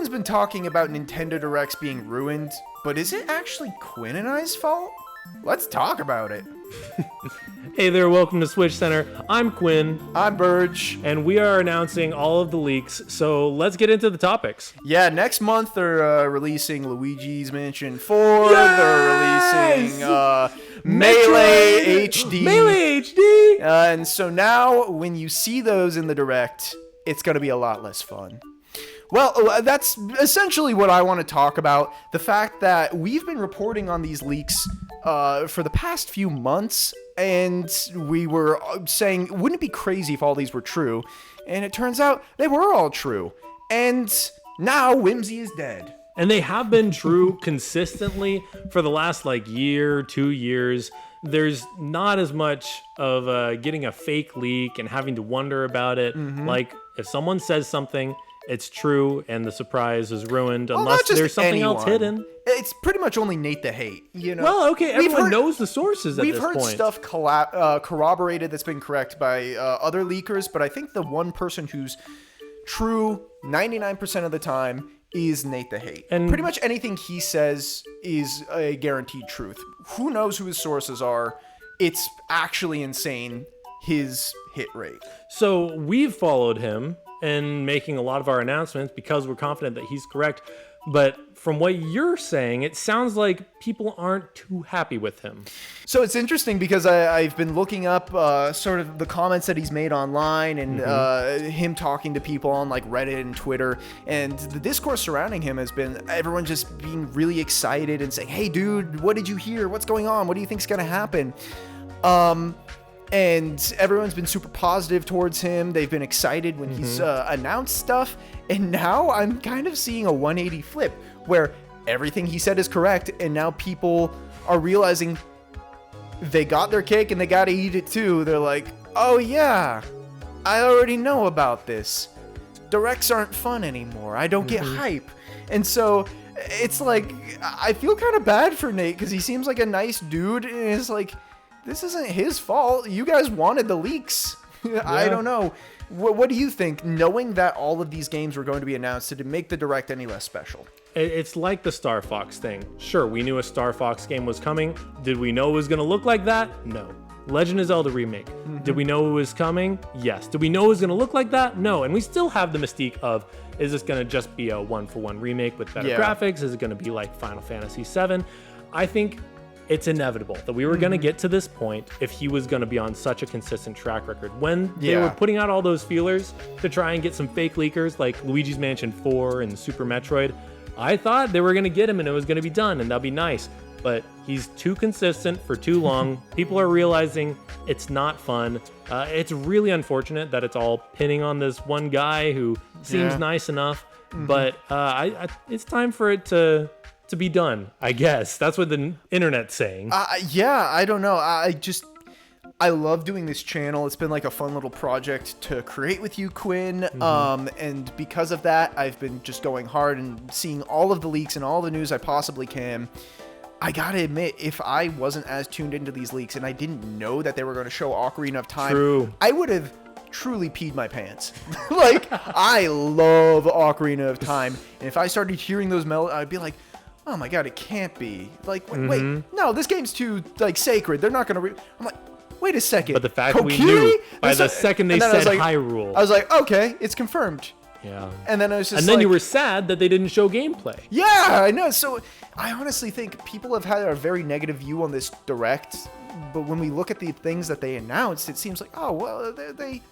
everyone's been talking about Nintendo Directs being ruined, but is it actually Quinn and I's fault? Let's talk about it. Hey there, welcome to Switch Center. I'm Quinn. I'm Burge. And we are announcing all of the leaks, so let's get into the topics. Yeah, next month they're releasing Luigi's Mansion 4. Yes! They're releasing Melee HD. Melee HD! And so now, when you see those in the Direct, it's going to be a lot less fun. Well, that's essentially what I want to talk about. The fact that we've been reporting on these leaks for the past few months, and we were saying, wouldn't it be crazy if all these were true? And it turns out they were all true. And now Whimsy is dead. And they have been true consistently for the last year, 2 years. There's not as much of getting a fake leak and having to wonder about it. Mm-hmm. Like, if someone says something, it's true, and the surprise is ruined unless there's something else hidden. It's pretty much only Nate the Hate, you know? Well, okay, everyone knows the sources at this point. We've heard stuff corroborated that's been correct by other leakers, but I think the one person who's true 99% of the time is Nate the Hate. And pretty much anything he says is a guaranteed truth. Who knows who his sources are? It's actually insane, his hit rate. So we've followed him and making a lot of our announcements because we're confident that he's correct. But from what you're saying, it sounds like people aren't too happy with him. So it's interesting because I've been looking up sort of the comments that he's made online and him talking to people on Reddit and Twitter. And the discourse surrounding him has been everyone just being really excited and saying, hey, dude, what did you hear? What's going on? What do you think's going to happen? And everyone's been super positive towards him. They've been excited when he's announced stuff. And now I'm kind of seeing a 180 flip where everything he said is correct. And now people are realizing they got their cake and they got to eat it too. They're like, oh yeah, I already know about this. Directs aren't fun anymore. I don't get hype. And so it's I feel kind of bad for Nate because he seems like a nice dude. And it's this isn't his fault. You guys wanted the leaks. Yeah. I don't know. What do you think? Knowing that all of these games were going to be announced, did it make the Direct any less special? It's like the Star Fox thing. Sure, we knew a Star Fox game was coming. Did we know it was going to look like that? No. Legend of Zelda Remake. Did we know it was coming? Yes. Did we know it was going to look like that? No. And we still have the mystique of, is this going to just be a one-for-one remake with better graphics? Is it going to be like Final Fantasy VII? I think it's inevitable that we were going to get to this point if he was going to be on such a consistent track record. When they were putting out all those feelers to try and get some fake leakers like Luigi's Mansion 4 and Super Metroid, I thought they were going to get him and it was going to be done and that'd be nice. But he's too consistent for too long. People are realizing it's not fun. It's really unfortunate that it's all pinning on this one guy who seems nice enough. But it's time for it to be done, I guess. That's what the internet's saying. I don't know. I love doing this channel. It's been a fun little project to create with you, Quinn. And because of that, I've been just going hard and seeing all of the leaks and all the news I possibly can. I gotta admit, if I wasn't as tuned into these leaks and I didn't know that they were going to show Ocarina of Time, I would have truly peed my pants. I love Ocarina of Time. And if I started hearing those melodies, I'd be like, oh my god, it can't be. Wait, no, this game's too sacred. They're not gonna. I'm like, wait a second. But the fact that we knew by the second they said Hyrule, I was like, okay, it's confirmed. Yeah. And then I was just. And then you were sad that they didn't show gameplay. Yeah, I know. So I honestly think people have had a very negative view on this Direct, but when we look at the things that they announced, it seems like, oh well, they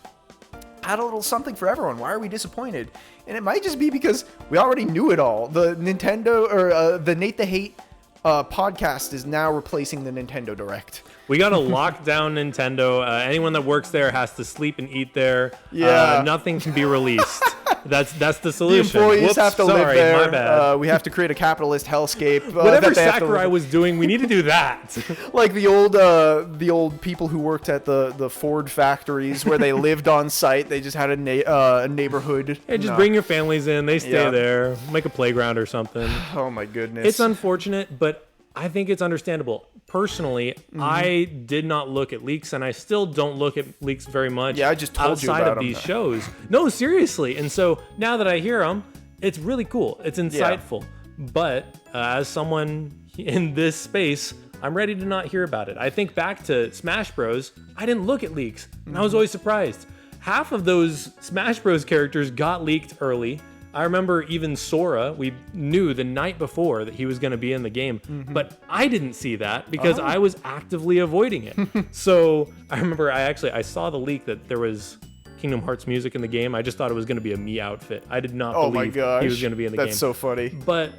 had a little something for everyone. Why are we disappointed? And it might just be because we already knew it all. The Nintendo or the Nate the Hate podcast is now replacing the Nintendo Direct. We got to lock down Nintendo. Anyone that works there has to sleep and eat there. Yeah. Nothing can be released. That's the solution. The employees have to live there. My bad. We have to create a capitalist hellscape. Whatever Sakurai was doing, we need to do that. Like the old people who worked at the Ford factories where they lived on site. They just had a neighborhood. Hey, just bring your families in. They stay there. Make a playground or something. Oh my goodness. It's unfortunate, but I think it's understandable. Personally, I did not look at leaks, and I still don't look at leaks very much. Yeah, I just told you outside about of these shows. No, seriously. And so now that I hear them, It's really cool. It's insightful. But as someone in this space, I'm ready to not hear about it. I think back to Smash Bros. I didn't look at leaks, and I was always surprised. Half of those Smash Bros. Characters got leaked early. I remember even Sora, we knew the night before that he was going to be in the game, but I didn't see that because I was actively avoiding it. So I remember I saw the leak that there was Kingdom Hearts music in the game. I just thought it was going to be a Mii outfit. I did not believe he was going to be in the game. That's so funny. But,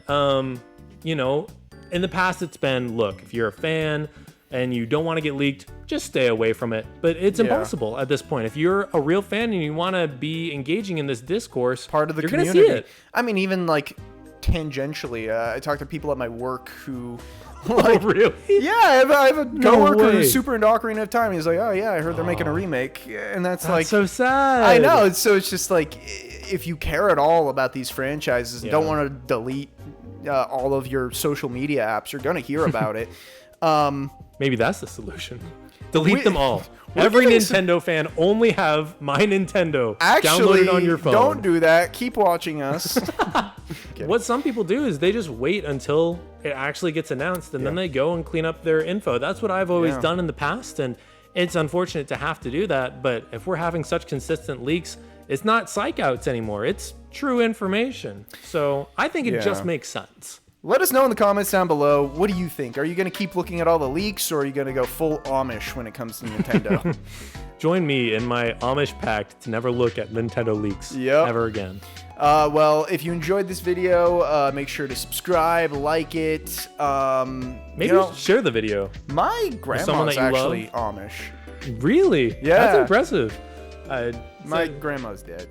you know, in the past it's been, look, if you're a fan and you don't want to get leaked, just stay away from it. But it's impossible at this point. If you're a real fan and you want to be engaging in this discourse, part of the you're community. Gonna see it. I mean, even like tangentially, I talk to people at my work who Oh, really? Yeah, I have a coworker way. who's super into Ocarina of Time. He's like, oh yeah, I heard they're making a remake, and that's like so sad. I know. So it's just like, if you care at all about these franchises and don't want to delete all of your social media apps, you're gonna hear about it. Maybe that's the solution. Delete them all. Every Nintendo fan only have My Nintendo downloaded on your phone. Don't do that. Keep watching us. What some people do is they just wait until it actually gets announced and then they go and clean up their info. That's what I've always done in the past, and it's unfortunate to have to do that. But if we're having such consistent leaks, it's not psych outs anymore. It's true information. So I think it just makes sense. Let us know in the comments down below. What do you think? Are you going to keep looking at all the leaks, or are you going to go full Amish when it comes to Nintendo? Join me in my Amish pact to never look at Nintendo leaks ever again. Well, if you enjoyed this video, make sure to subscribe, like it. Maybe share the video. My grandma's actually Amish. Really? Yeah. That's impressive. My grandma's dead.